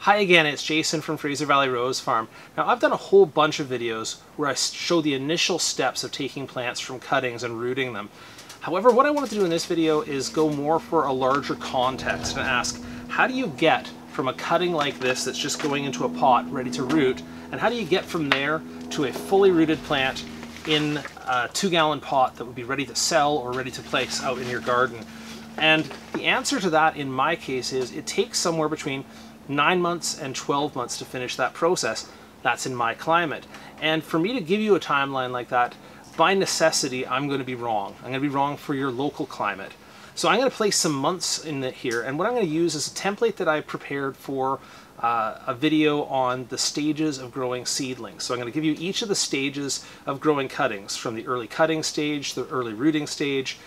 Hi again, it's Jason from Fraser Valley Rose Farm. Now I've done a whole bunch of videos where I show the initial steps of taking plants from cuttings and rooting them. However, what I wanted to do in this video is go more for a larger context and ask, how do you get from a cutting like this that's just going into a pot ready to root, and how do you get from there to a fully rooted plant in a 2-gallon pot that would be ready to sell or ready to place out in your garden? And the answer to that in my case is it takes somewhere between 9 months and 12 months to finish that process. That's in my climate. And for me to give you a timeline like that, by necessity, I'm going to be wrong. I'm going to be wrong for your local climate. So I'm going to place some months in here, and what I'm going to use is a template that I prepared for a video on the stages of growing seedlings. So I'm going to give you each of the stages of growing cuttings, from the early cutting stage, the early rooting stage,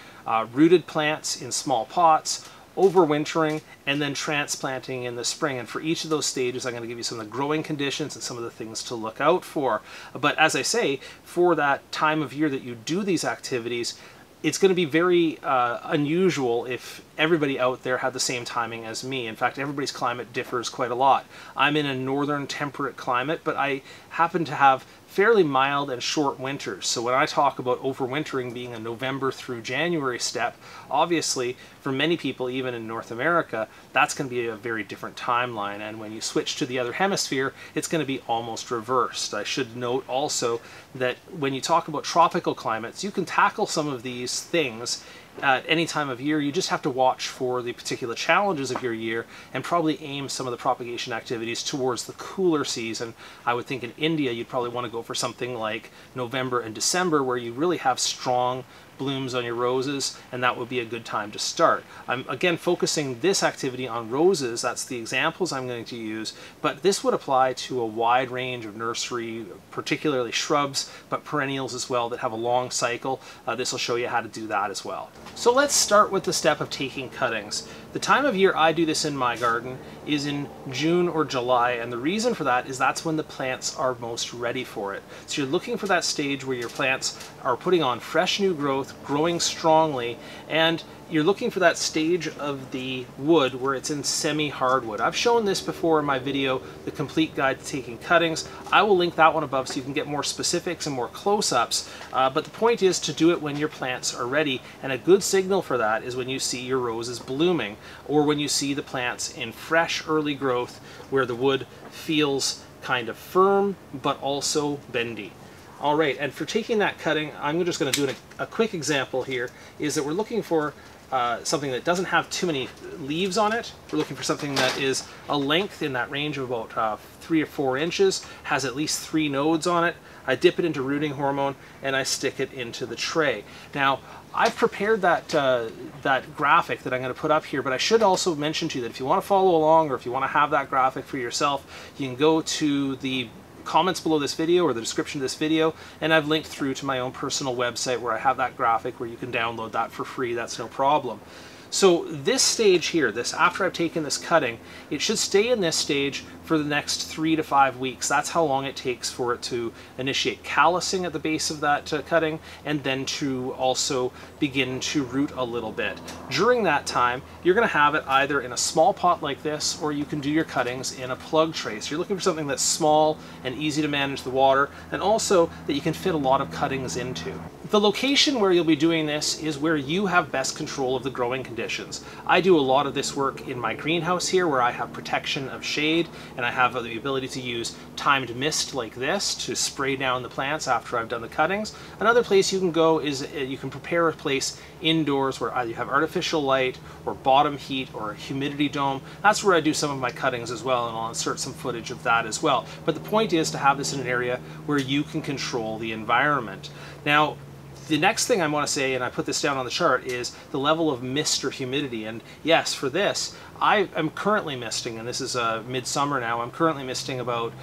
rooted plants in small pots, overwintering, and then transplanting in the spring. And for each of those stages, I'm going to give you some of the growing conditions and some of the things to look out for. But as I say, for that time of year that you do these activities, it's going to be very unusual if everybody out there had the same timing as me. In fact, everybody's climate differs quite a lot. I'm in a northern temperate climate, but I happen to have fairly mild and short winters. So when I talk about overwintering being a November through January step, obviously for many people, even in North America, that's going to be a very different timeline. And when you switch to the other hemisphere, it's going to be almost reversed. I should note also that when you talk about tropical climates, you can tackle some of these things at any time of year. You just have to watch for the particular challenges of your year and probably aim some of the propagation activities towards the cooler season. I would think in India you'd probably want to go for something like November and December, where you really have strong blooms on your roses, and that would be a good time to start. I'm again focusing this activity on roses. That's the examples I'm going to use, but this would apply to a wide range of nursery, particularly shrubs, but perennials as well that have a long cycle. This will show you how to do that as well. So let's start with the step of taking cuttings. The time of year I do this in my garden is in June or July, and the reason for that is that's when the plants are most ready for it. So you're looking for that stage where your plants are putting on fresh new growth, growing strongly, and you're looking for that stage of the wood where it's in semi-hardwood. I've shown this before in my video, The Complete Guide to Taking Cuttings. I will link that one above so you can get more specifics and more close-ups, but the point is to do it when your plants are ready, and a good signal for that is when you see your roses blooming, or when you see the plants in fresh early growth where the wood feels kind of firm but also bendy. All right, and for taking that cutting, I'm just going to do a quick example here, is that we're looking for something that doesn't have too many leaves on it. We're looking for something that is a length in that range of about 3 or 4 inches, has at least 3 nodes on it. I dip it into rooting hormone and I stick it into the tray. Now, I've prepared that graphic that I'm going to put up here, but I should also mention to you that if you want to follow along, or if you want to have that graphic for yourself, you can go to the comments below this video or the description of this video, and I've linked through to my own personal website where I have that graphic where you can download that for free. That's no problem. So this stage here, this after I've taken this cutting, it should stay in this stage for the next 3 to 5 weeks. That's how long it takes for it to initiate callousing at the base of that cutting, and then to also begin to root a little bit. During that time, you're going to have it either in a small pot like this, or you can do your cuttings in a plug tray. So you're looking for something that's small and easy to manage the water, and also that you can fit a lot of cuttings into. The location where you'll be doing this is where you have best control of the growing conditions. I do a lot of this work in my greenhouse here, where I have protection of shade, and I have the ability to use timed mist like this to spray down the plants after I've done the cuttings. Another place you can go is you can prepare a place indoors where either you have artificial light or bottom heat or a humidity dome. That's where I do some of my cuttings as well, and I'll insert some footage of that as well. But the point is to have this in an area where you can control the environment. Now, the next thing I want to say, and I put this down on the chart, is the level of mist or humidity. And yes, for this, I am currently misting, and this is midsummer now, I'm currently misting about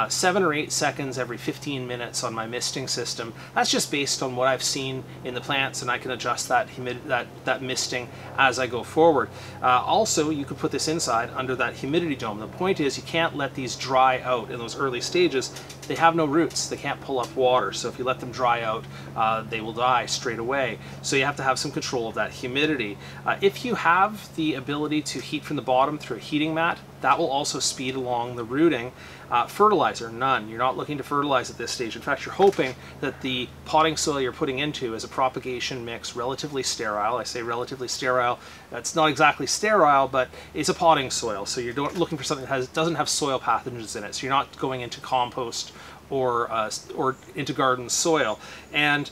7 or 8 seconds every 15 minutes on my misting system. That's just based on what I've seen in the plants, and I can adjust that misting as I go forward. Also, you could put this inside under that humidity dome. The point is you can't let these dry out in those early stages. They have no roots, they can't pull up water, so if you let them dry out, they will die straight away. So you have to have some control of that humidity. If you have the ability to heat from the bottom through a heating mat. That will also speed along the rooting. Fertilizer, none. You're not looking to fertilize at this stage. In fact, you're hoping that the potting soil you're putting into is a propagation mix, relatively sterile. I say relatively sterile. It's not exactly sterile, but it's a potting soil. So you're looking for something that doesn't have soil pathogens in it. So you're not going into compost or into garden soil. And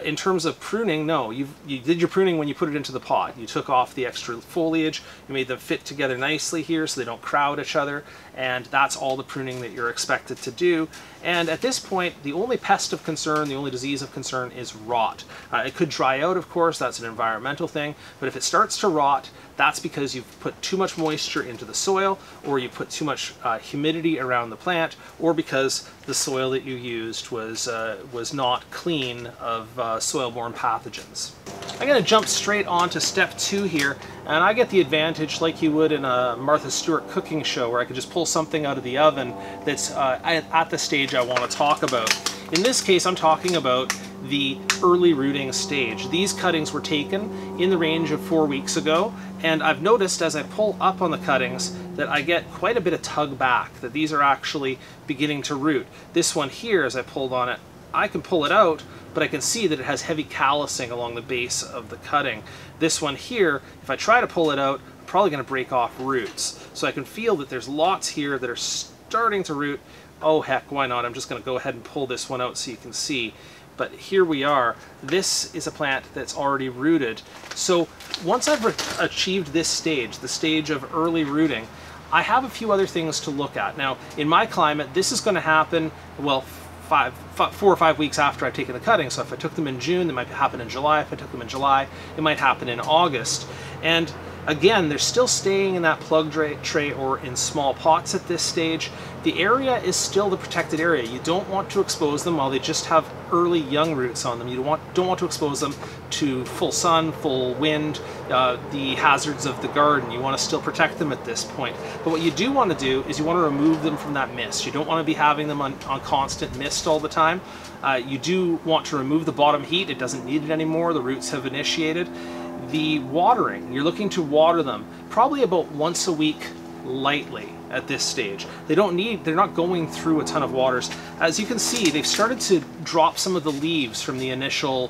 in terms of pruning, no, you did your pruning when you put it into the pot. You took off the extra foliage, you made them fit together nicely here so they don't crowd each other, and that's all the pruning that you're expected to do. And at this point, the only pest of concern, the only disease of concern is rot. It could dry out, of course, that's an environmental thing, but if it starts to rot, that's because you've put too much moisture into the soil, or you put too much humidity around the plant, or because the soil that you used was not clean of soil-borne pathogens. I'm going to jump straight on to step 2 here, and I get the advantage, like you would in a Martha Stewart cooking show, where I could just pull something out of the oven that's at the stage I want to talk about. In this case, I'm talking about the early rooting stage. These cuttings were taken in the range of 4 weeks ago, and I've noticed as I pull up on the cuttings that I get quite a bit of tug back, that these are actually beginning to root. This one here, as I pulled on it, I can pull it out, but I can see that it has heavy callousing along the base of the cutting. This one here, if I try to pull it out, I'm probably going to break off roots. So I can feel that there's lots here that are starting to root. Oh heck, why not? I'm just going to go ahead and pull this one out so you can see. But here we are. This is a plant that's already rooted. So once I've achieved this stage, the stage of early rooting, I have a few other things to look at. Now, in my climate, this is going to happen, well, 4 or 5 weeks after I've taken the cuttings. So if I took them in June, it might happen in July. If I took them in July, it might happen in August. And again, they're still staying in that plug tray or in small pots at this stage. The area is still the protected area. You don't want to expose them while they just have early young roots on them. You don't want to expose them to full sun, full wind, the hazards of the garden. You want to still protect them at this point. But what you do want to do is you want to remove them from that mist. You don't want to be having them on constant mist all the time. You do want to remove the bottom heat. It doesn't need it anymore. The roots have initiated. The watering, you're looking to water them probably about once a week lightly at this stage. They're not going through a ton of waters. As you can see, they've started to drop some of the leaves from the initial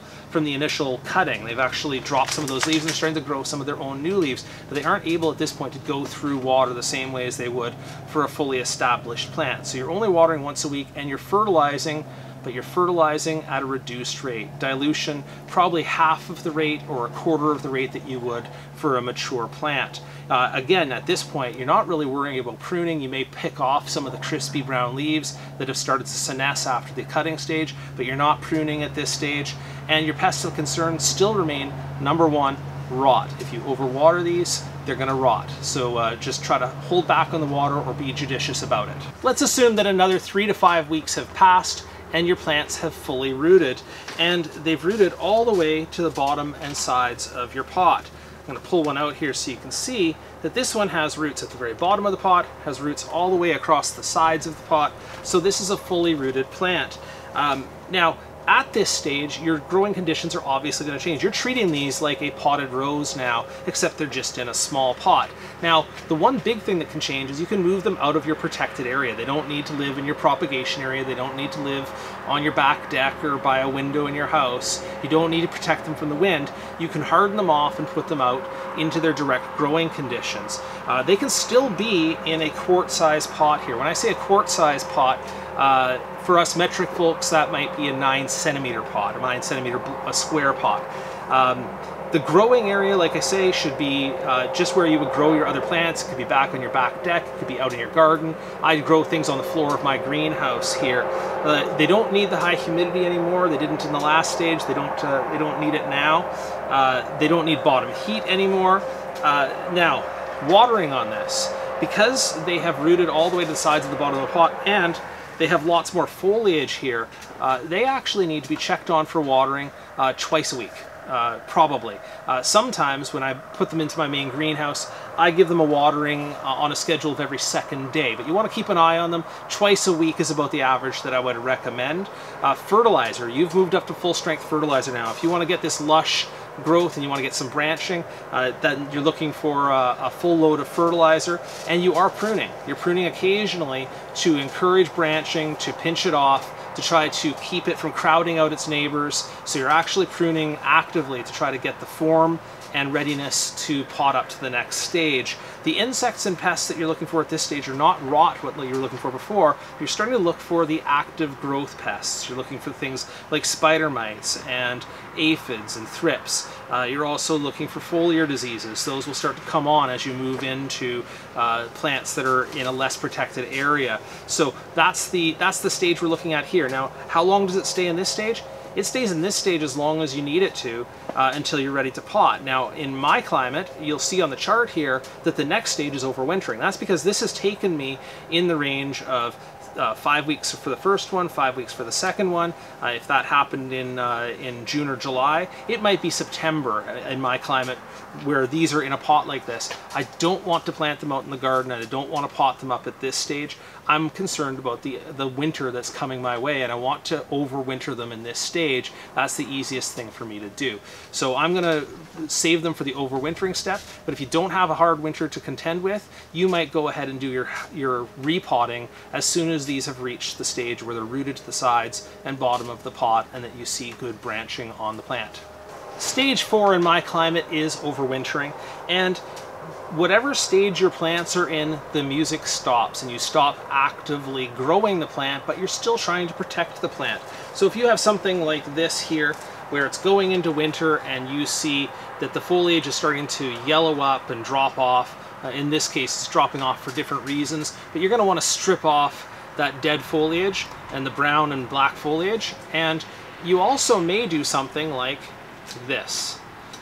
cutting. They've actually dropped some of those leaves and they're starting to grow some of their own new leaves, but they aren't able at this point to go through water the same way as they would for a fully established plant. So you're only watering once a week and you're fertilizing, but you're fertilizing at a reduced rate. Dilution, probably half of the rate or a quarter of the rate that you would for a mature plant. Again, at this point, you're not really worrying about pruning. You may pick off some of the crispy brown leaves that have started to senesce after the cutting stage, but you're not pruning at this stage. And your pests of concern still remain, number 1, rot. If you overwater these, they're going to rot. So just try to hold back on the water or be judicious about it. Let's assume that another 3 to 5 weeks have passed and your plants have fully rooted, and they've rooted all the way to the bottom and sides of your pot. I'm going to pull one out here so you can see that this one has roots at the very bottom of the pot, has roots all the way across the sides of the pot, so this is a fully rooted plant. Now, at this stage, your growing conditions are obviously going to change. You're treating these like a potted rose now, except they're just in a small pot. Now, the one big thing that can change is you can move them out of your protected area. They don't need to live in your propagation area. They don't need to live on your back deck or by a window in your house. You don't need to protect them from the wind. You can harden them off and put them out into their direct growing conditions. They can still be in a quart-sized pot here. When I say a quart-sized pot, for us metric folks, that might be a 9-centimeter pot, a square pot. The growing area, like I say, should be just where you would grow your other plants. It could be back on your back deck, it could be out in your garden. I grow things on the floor of my greenhouse here. They don't need the high humidity anymore. They didn't in the last stage. They don't need it now. They don't need bottom heat anymore. Now, watering on this, because they have rooted all the way to the sides of the bottom of the pot and they have lots more foliage here, they actually need to be checked on for watering twice a week. Probably. Sometimes when I put them into my main greenhouse, I give them a watering on a schedule of every second day, but you want to keep an eye on them. Twice a week is about the average that I would recommend. Fertilizer, you've moved up to full strength fertilizer now. If you want to get this lush growth and you want to get some branching, then you're looking for a full load of fertilizer, and you are pruning. You're pruning occasionally to encourage branching, to pinch it off, to try to keep it from crowding out its neighbors. So you're actually pruning actively to try to get the form and readiness to pot up to the next stage. The insects and pests that you're looking for at this stage are not rot, what you were looking for before. You're starting to look for the active growth pests. You're looking for things like spider mites and aphids and thrips. You're also looking for foliar diseases. Those will start to come on as you move into plants that are in a less protected area. So that's the stage we're looking at here. Now, how long does it stay in this stage? It stays in this stage as long as you need it to until you're ready to pot. Now, in my climate, you'll see on the chart here that the next stage is overwintering. That's because this has taken me in the range of 5 weeks for the first one, 5 weeks for the second one. If that happened in June or July, it might be September in my climate where these are in a pot like this. I don't want to plant them out in the garden, and I don't want to pot them up at this stage. I'm concerned about the winter that's coming my way, and I want to overwinter them in this stage. That's the easiest thing for me to do. So I'm going to save them for the overwintering step, but if you don't have a hard winter to contend with, you might go ahead and do your repotting as soon as these have reached the stage where they're rooted to the sides and bottom of the pot and that you see good branching on the plant. Stage 4 in my climate is overwintering, and whatever stage your plants are in, the music stops and you stop actively growing the plant, but you're still trying to protect the plant. So if you have something like this here, where it's going into winter and you see that the foliage is starting to yellow up and drop off, in this case it's dropping off for different reasons, but you're going to want to strip off that dead foliage and the brown and black foliage, and you also may do something like this,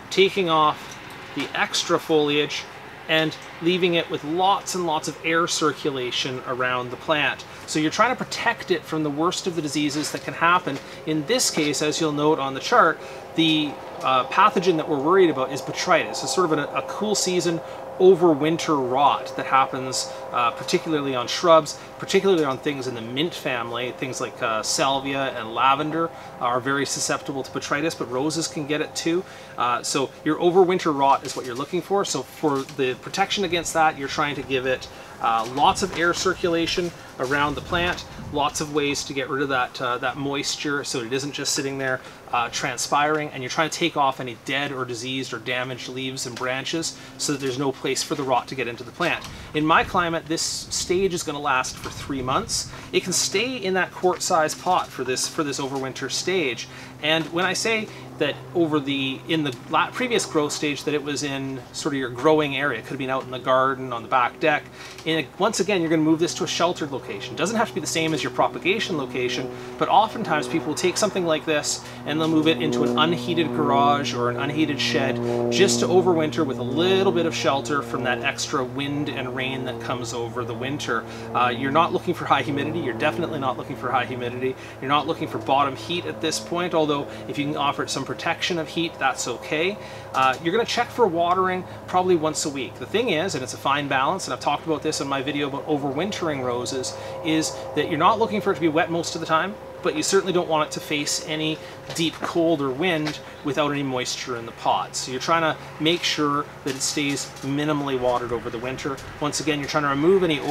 taking off the extra foliage and leaving it with lots and lots of air circulation around the plant. So you're trying to protect it from the worst of the diseases that can happen. In this case, as you'll note on the chart, the pathogen that we're worried about is botrytis. It's sort of a cool season overwinter rot that happens particularly on shrubs, particularly on things in the mint family. Things like salvia and lavender are very susceptible to botrytis, but roses can get it too. So your overwinter rot is what you're looking for. So for the protection against that, you're trying to give it lots of air circulation around the plant, lots of ways to get rid of that moisture so it isn't just sitting there transpiring, and you're trying to take off any dead or diseased or damaged leaves and branches so that there's no place for the rot to get into the plant. In my climate, this stage is going to last for 3 months. It can stay in that quart-sized pot for this overwinter stage. And when I say that in the previous growth stage that it was in sort of your growing area, it could have been out in the garden, on the back deck, and once again you're going to move this to a sheltered location. It doesn't have to be the same as your propagation location, but oftentimes people will take something like this and they'll move it into an unheated garage or an unheated shed just to overwinter with a little bit of shelter from that extra wind and rain that comes over the winter. You're not looking for high humidity. You're definitely not looking for high humidity. You're not looking for bottom heat at this point, although if you can offer it some protection of heat, that's okay. You're going to check for watering probably once a week. The thing is, and it's a fine balance, and I've talked about this in my video about overwintering roses, is that you're not looking for it to be wet most of the time, but you certainly don't want it to face any deep cold or wind without any moisture in the pot. So you're trying to make sure that it stays minimally watered over the winter. Once again, you're trying to remove any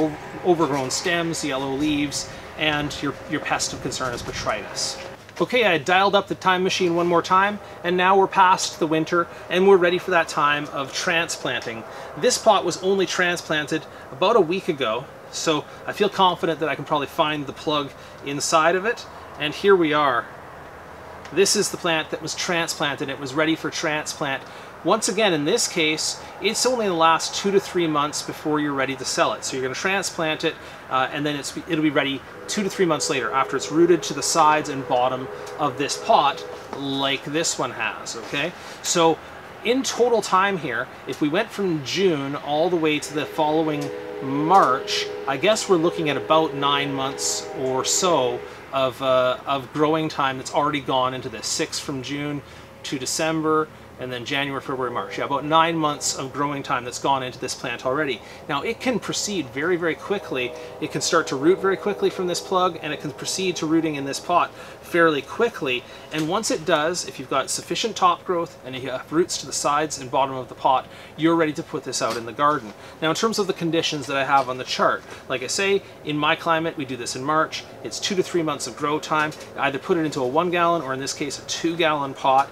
overgrown stems, yellow leaves, and your pest of concern is botrytis. Okay, I dialed up the time machine one more time, and now we're past the winter, and we're ready for that time of transplanting. This pot was only transplanted about a week ago, so I feel confident that I can probably find the plug inside of it, and here we are. This is the plant that was transplanted. It was ready for transplant. Once again, in this case, it's only the last 2 to 3 months before you're ready to sell it. So you're going to transplant it, and then it'll be ready 2 to 3 months later after it's rooted to the sides and bottom of this pot, like this one has, okay? So in total time here, if we went from June all the way to the following March, I guess we're looking at about 9 months or so of growing time that's already gone into this. 6 from June to December, and then January, February, March. Yeah, about 9 months of growing time that's gone into this plant already. Now it can proceed very, very quickly. It can start to root very quickly from this plug, and it can proceed to rooting in this pot fairly quickly. And once it does, if you've got sufficient top growth and you have roots to the sides and bottom of the pot, you're ready to put this out in the garden. Now in terms of the conditions that I have on the chart, like I say, in my climate we do this in March. It's 2 to 3 months of grow time. Either put it into a 1 gallon, or in this case a 2 gallon pot.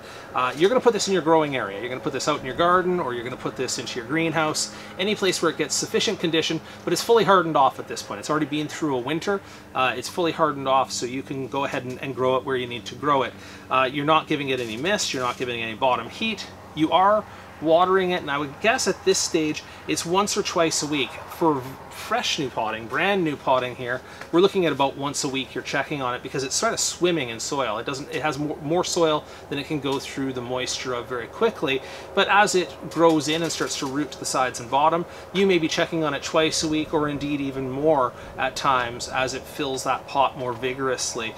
You're going to put this in your growing area. You're going to put this out in your garden, or you're going to put this into your greenhouse, any place where it gets sufficient condition, but it's fully hardened off at this point. It's already been through a winter. It's fully hardened off, so you can go ahead and grow it where you need to grow it. You're not giving it any mist, you're not giving it any bottom heat. You are watering it, and I would guess at this stage it's once or twice a week. For fresh new potting, brand new potting here, we're looking at about once a week you're checking on it, because it's sort of swimming in soil. It has more soil than it can go through the moisture of very quickly, but as it grows in and starts to root to the sides and bottom, you may be checking on it twice a week, or indeed even more at times, as it fills that pot more vigorously.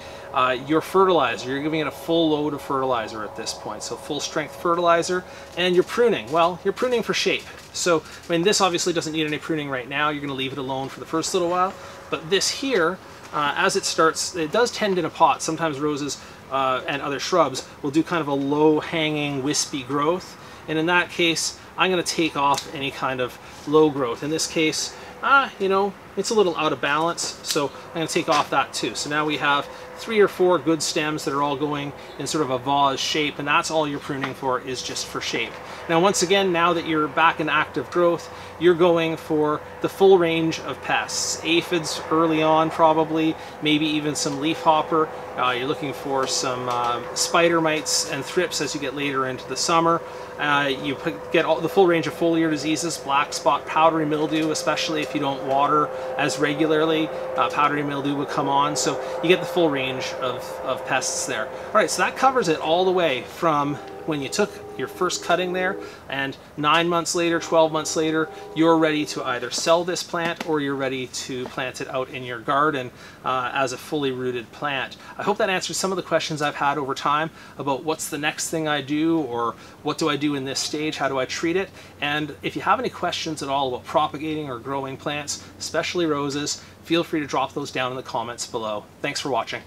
Your fertilizer, you're giving it a full load of fertilizer at this point, so full strength fertilizer. And you're pruning, well, you're pruning for shape. So, I mean, this obviously doesn't need any pruning right now. You're going to leave it alone for the first little while. But this here, as it starts, it does tend in a pot. Sometimes roses and other shrubs will do kind of a low-hanging, wispy growth. And in that case, I'm going to take off any kind of low growth. In this case, you know, it's a little out of balance, so I'm going to take off that too. So now we have 3 or 4 good stems that are all going in sort of a vase shape, and that's all you're pruning for, is just for shape. Now once again, now that you're back in active growth, you're going for the full range of pests. Aphids early on probably, maybe even some leafhopper. You're looking for some spider mites and thrips as you get later into the summer. You get the full range of foliar diseases, black spot, powdery mildew, especially if you don't water as regularly. Powdery mildew will come on, so you get the full range of pests there. All right, so that covers it all the way from when you took your first cutting there, and 9 months later, 12 months later, you're ready to either sell this plant, or you're ready to plant it out in your garden as a fully rooted plant. I hope that answers some of the questions I've had over time about what's the next thing I do, or what do I do in this stage, how do I treat it. And if you have any questions at all about propagating or growing plants, especially roses, feel free to drop those down in the comments below. Thanks for watching.